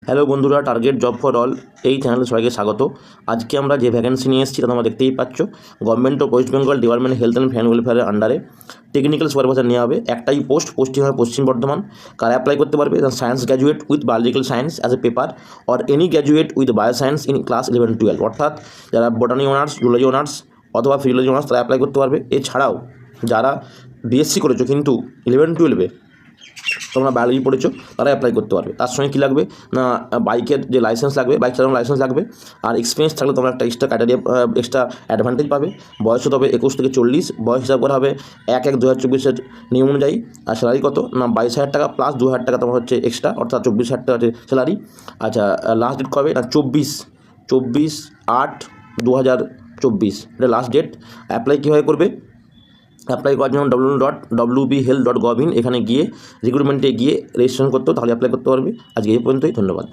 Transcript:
Hello বন্ধুরা, target job for all এই চ্যানেলে সবাইকে স্বাগত। আজকে আমরা যে ভ্যাকেন্সি নিয়ে এসেছি তা তোমরা দেখতেই পাচ্ছ। Government of West Bengal department health and family ওয়েলফেয়ারের আন্ডারে টেকনিক্যাল সুপারভাইজার নেওয়া হবে। একটাই পোস্টিং হবে পশ্চিম বর্ধমান। কারা অ্যাপ্লাই করতে পারবে? Science graduate with biological science as a paper or any graduate with bioscience in class 11-12, অর্থাৎ যারা বটানি অনার্স, জুলজি অনার্স অথবা ফিজিওলজি অনার্স তারা অ্যাপ্লাই করতে পারবে। এছাড়াও যারা বিএসসি করেছো কিন্তু 11-12 তোমরা বায়োলজি পড়েছো তারা অ্যাপ্লাই করতে পারবে। তার সঙ্গে কী লাগবে না, বাইকের যে লাইসেন্স লাগবে, বাইক চালানোর লাইসেন্স লাগবে, আর এক্সপিরিয়েন্স থাকলে তোমরা একটা এক্সট্রা অ্যাডভান্টেজ পাবে। বয়স হতে হবে 21 থেকে 40, বয়স হিসাব করা হবে 1/1/2024 নিয়ম অনুযায়ী। আর স্যালারি কত না 22,000 টাকা প্লাস 2,000 টাকা তোমার হচ্ছে এক্সট্রা, অর্থাৎ 24,000 টাকা স্যালারি। আচ্ছা, লাস্ট ডেট কবে না 24/8/2024 এটা লাস্ট ডেট। অ্যাপ্লাই কীভাবে করবে? অ্যাপ্লাই করার জন্য www.wbhealth.gov.in এখানে গিয়ে রিক্রুটমেন্টে গিয়ে রেজিস্ট্রেশন করতে হবে, তাহলে অ্যাপ্লাই করতে পারবে। আজকে এই পর্যন্তই, ধন্যবাদ।